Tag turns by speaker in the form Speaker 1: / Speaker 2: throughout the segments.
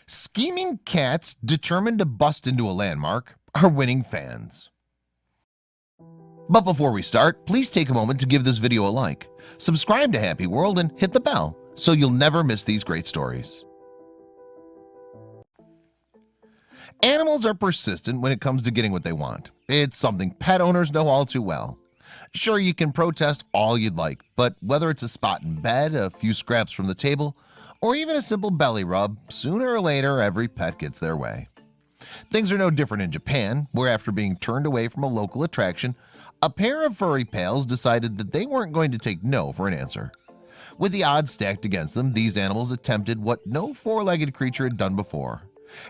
Speaker 1: Scheming cats determined to bust into a landmark are winning fans. But before we start, please take a moment to give this video a like, subscribe to Happy World, and hit the bell so you'll never miss these great stories. Animals are persistent when it comes to getting what they want. It's something pet owners know all too well. Sure, you can protest all you'd like, but whether it's a spot in bed, a few scraps from the table, or even a simple belly rub, sooner or later every pet gets their way. Things are no different in Japan, where after being turned away from a local attraction, a pair of furry pals decided that they weren't going to take no for an answer. With the odds stacked against them, these animals attempted what no four-legged creature had done before,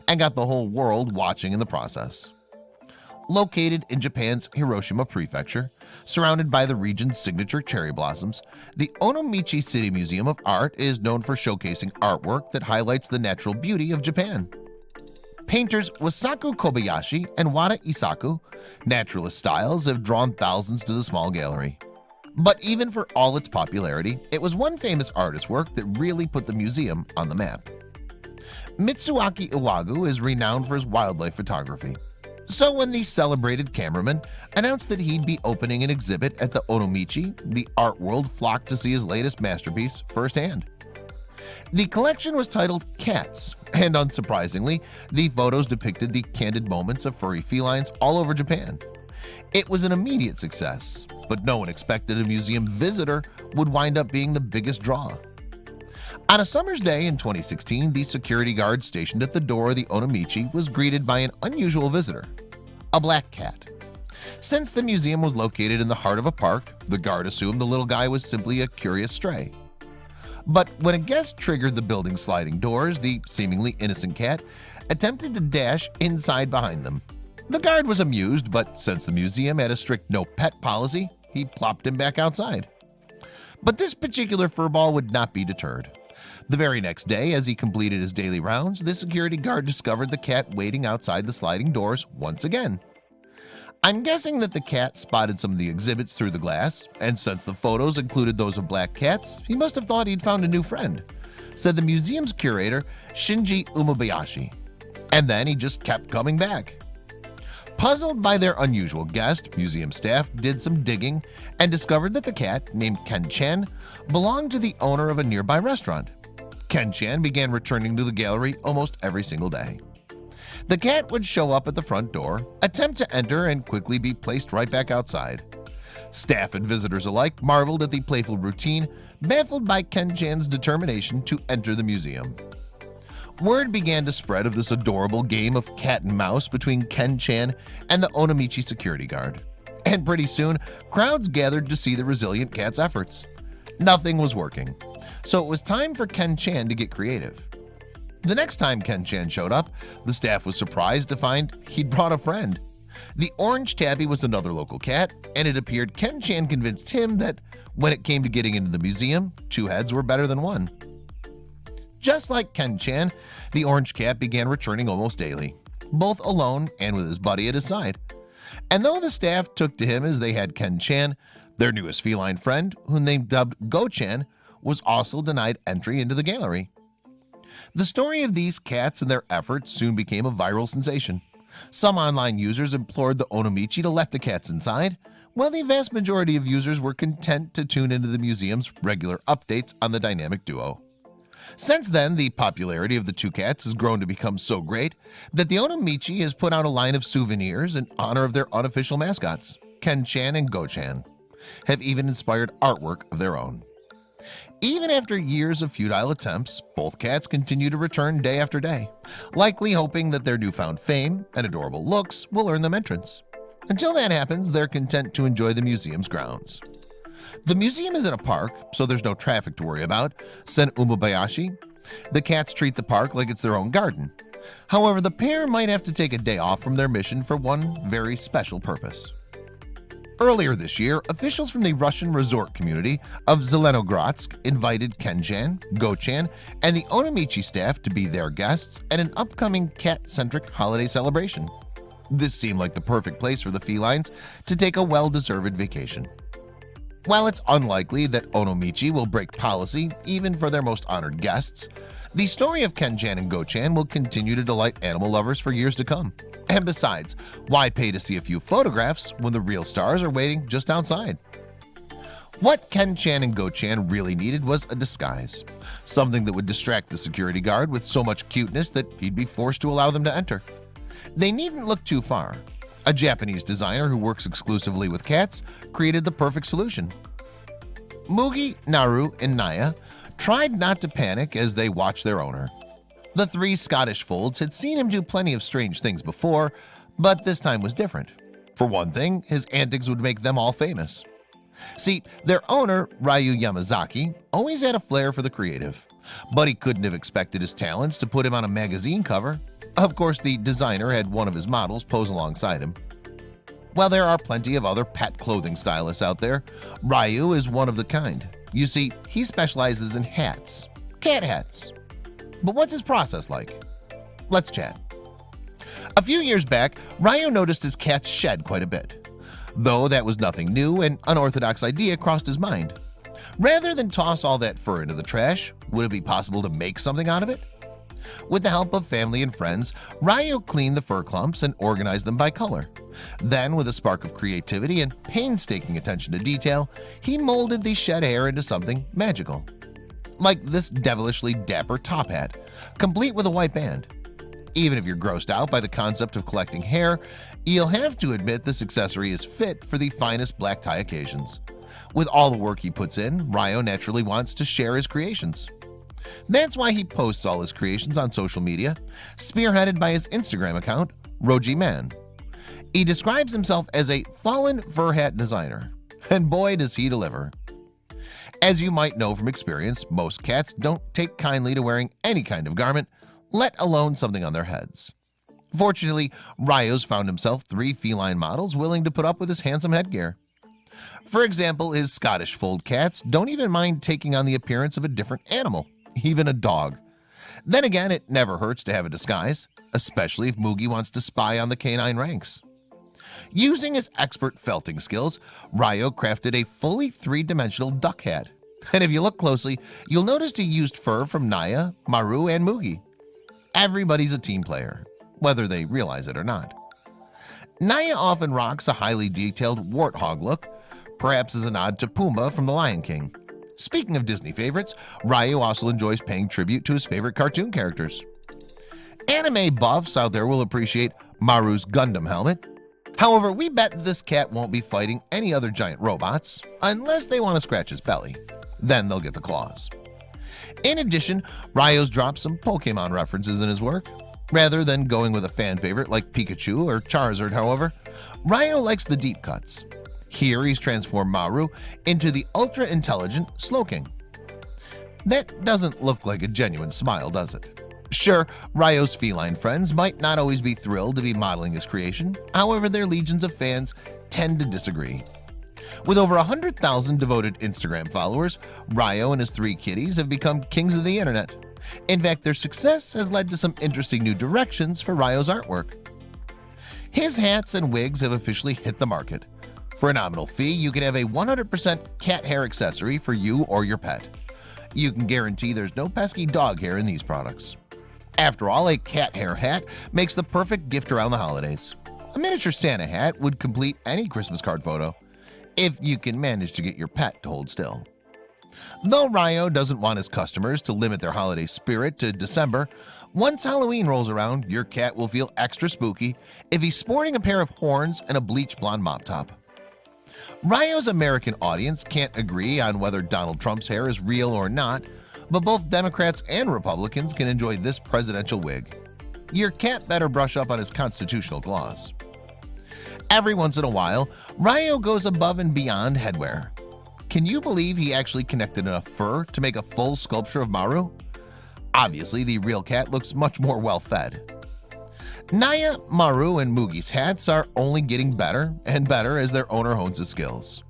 Speaker 1: and got the whole world watching in the process. Located in Japan's Hiroshima Prefecture, surrounded by the region's signature cherry blossoms, the Onomichi City Museum of Art is known for showcasing artwork that highlights the natural beauty of Japan. Painters Wasaku Kobayashi and Wada Isaku, naturalist styles, have drawn thousands to the small gallery. But even for all its popularity, it was one famous artist's work that really put the museum on the map. Mitsuaki Iwagu is renowned for his wildlife photography. So when the celebrated cameraman announced that he'd be opening an exhibit at the Onomichi, the art world flocked to see his latest masterpiece firsthand. The collection was titled Cats, and unsurprisingly, the photos depicted the candid moments of furry felines all over Japan. It was an immediate success, but no one expected a museum visitor would wind up being the biggest draw. On a summer's day in 2016, the security guard stationed at the door of the Onomichi was greeted by an unusual visitor, a black cat. Since the museum was located in the heart of a park, the guard assumed the little guy was simply a curious stray. But when a guest triggered the building's sliding doors, the seemingly innocent cat attempted to dash inside behind them. The guard was amused, but since the museum had a strict no-pet policy, he plopped him back outside. But this particular furball would not be deterred. The very next day, as he completed his daily rounds, the security guard discovered the cat waiting outside the sliding doors once again. I'm guessing that the cat spotted some of the exhibits through the glass, and since the photos included those of black cats, he must have thought he'd found a new friend, said the museum's curator, Shinji Umebayashi. And then he just kept coming back. Puzzled by their unusual guest, museum staff did some digging and discovered that the cat, named Ken-chan, belonged to the owner of a nearby restaurant. Ken-chan began returning to the gallery almost every single day. The cat would show up at the front door, attempt to enter, and quickly be placed right back outside. Staff and visitors alike marveled at the playful routine, baffled by Ken-chan's determination to enter the museum. Word began to spread of this adorable game of cat and mouse between Ken-chan and the Onomichi security guard. And pretty soon, crowds gathered to see the resilient cat's efforts. Nothing was working, so it was time for Ken-chan to get creative. The next time Ken-chan showed up, the staff was surprised to find he'd brought a friend. The orange tabby was another local cat, and it appeared Ken-chan convinced him that when it came to getting into the museum, two heads were better than one. Just like Ken-chan, the orange cat began returning almost daily, both alone and with his buddy at his side. And though the staff took to him as they had Ken-chan, their newest feline friend, whom they dubbed Go-chan, was also denied entry into the gallery. The story of these cats and their efforts soon became a viral sensation. Some online users implored the Onomichi to let the cats inside, while the vast majority of users were content to tune into the museum's regular updates on the dynamic duo. Since then, the popularity of the two cats has grown to become so great that the Onomichi has put out a line of souvenirs in honor of their unofficial mascots. Ken-chan and Go-chan have even inspired artwork of their own. Even after years of futile attempts, both cats continue to return day after day, likely hoping that their newfound fame and adorable looks will earn them entrance. Until that happens, they're content to enjoy the museum's grounds. The museum is in a park, so there's no traffic to worry about, said Umebayashi. The cats treat the park like it's their own garden. However, the pair might have to take a day off from their mission for one very special purpose. Earlier this year, officials from the Russian resort community of Zelenogratsk invited Ken-chan, Go-chan, and the Onomichi staff to be their guests at an upcoming cat-centric holiday celebration. This seemed like the perfect place for the felines to take a well-deserved vacation. While it's unlikely that Onomichi will break policy even for their most honored guests, The story of Ken-chan and Go-chan will continue to delight animal lovers for years to come. And besides, why pay to see a few photographs when the real stars are waiting just outside? What Ken-chan and Go-chan really needed was a disguise, something that would distract the security guard with so much cuteness that he'd be forced to allow them to enter. They needn't look too far. A Japanese designer who works exclusively with cats created the perfect solution. Mugi, Naru, and Naya tried not to panic as they watched their owner. The three Scottish folds had seen him do plenty of strange things before, but this time was different. For one thing, his antics would make them all famous. See, their owner, Ryu Yamazaki, always had a flair for the creative, but he couldn't have expected his talents to put him on a magazine cover. Of course, the designer had one of his models pose alongside him. While there are plenty of other pet clothing stylists out there, Ryu is one of the kind. You see, he specializes in hats, cat hats. But what's his process like? Let's chat. A few years back, Ryu noticed his cats shed quite a bit. Though that was nothing new, an unorthodox idea crossed his mind. Rather than toss all that fur into the trash, would it be possible to make something out of it? With the help of family and friends, Ryu cleaned the fur clumps and organized them by color. Then, with a spark of creativity and painstaking attention to detail, he molded the shed hair into something magical. Like this devilishly dapper top hat, complete with a white band. Even if you're grossed out by the concept of collecting hair, you'll have to admit this accessory is fit for the finest black tie occasions. With all the work he puts in, Ryu naturally wants to share his creations. That's why he posts all his creations on social media, spearheaded by his Instagram account, Rojiman. He describes himself as a fallen fur hat designer, and boy does he deliver. As you might know from experience, most cats don't take kindly to wearing any kind of garment, let alone something on their heads. Fortunately, Ryu's found himself 3 feline models willing to put up with his handsome headgear. For example, his Scottish fold cats don't even mind taking on the appearance of a different animal, even a dog. Then again, it never hurts to have a disguise, especially if Mugi wants to spy on the canine ranks. Using his expert felting skills, Ryu crafted a fully 3-dimensional duck hat. And if you look closely, you'll notice he used fur from Naya, Maru, and Mugi. Everybody's a team player, whether they realize it or not. Naya often rocks a highly detailed warthog look, perhaps as a nod to Pumbaa from The Lion King. Speaking of Disney favorites, Ryu also enjoys paying tribute to his favorite cartoon characters. Anime buffs out there will appreciate Maru's Gundam helmet. However, we bet this cat won't be fighting any other giant robots unless they want to scratch his belly. Then they'll get the claws. In addition, Ryu's dropped some Pokemon references in his work. Rather than going with a fan favorite like Pikachu or Charizard, however, Ryu likes the deep cuts. Here he's transformed Maru into the ultra-intelligent Slowking. That doesn't look like a genuine smile, does it? Sure, Ryu's feline friends might not always be thrilled to be modeling his creation, however their legions of fans tend to disagree. With over 100,000 devoted Instagram followers, Ryu and his 3 kitties have become kings of the internet. In fact, their success has led to some interesting new directions for Ryu's artwork. His hats and wigs have officially hit the market. For a nominal fee, you can have a 100% cat hair accessory for you or your pet. You can guarantee there's no pesky dog hair in these products. After all, a cat hair hat makes the perfect gift around the holidays. A miniature Santa hat would complete any Christmas card photo, if you can manage to get your pet to hold still. Though Ryu doesn't want his customers to limit their holiday spirit to December, once Halloween rolls around, your cat will feel extra spooky if he's sporting a pair of horns and a bleach blonde mop top. Ryu's American audience can't agree on whether Donald Trump's hair is real or not, but both Democrats and Republicans can enjoy this presidential wig. Your cat better brush up on his constitutional clause. Every once in a while, Ryu goes above and beyond headwear. Can you believe he actually connected enough fur to make a full sculpture of Maru? Obviously, the real cat looks much more well-fed. Naya, Maru, and Mugi's hats are only getting better and better as their owner hones his skills.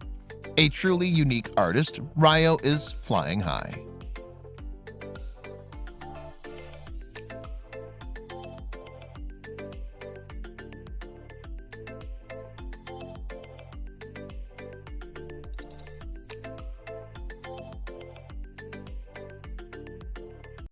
Speaker 1: A truly unique artist, Ryu is flying high.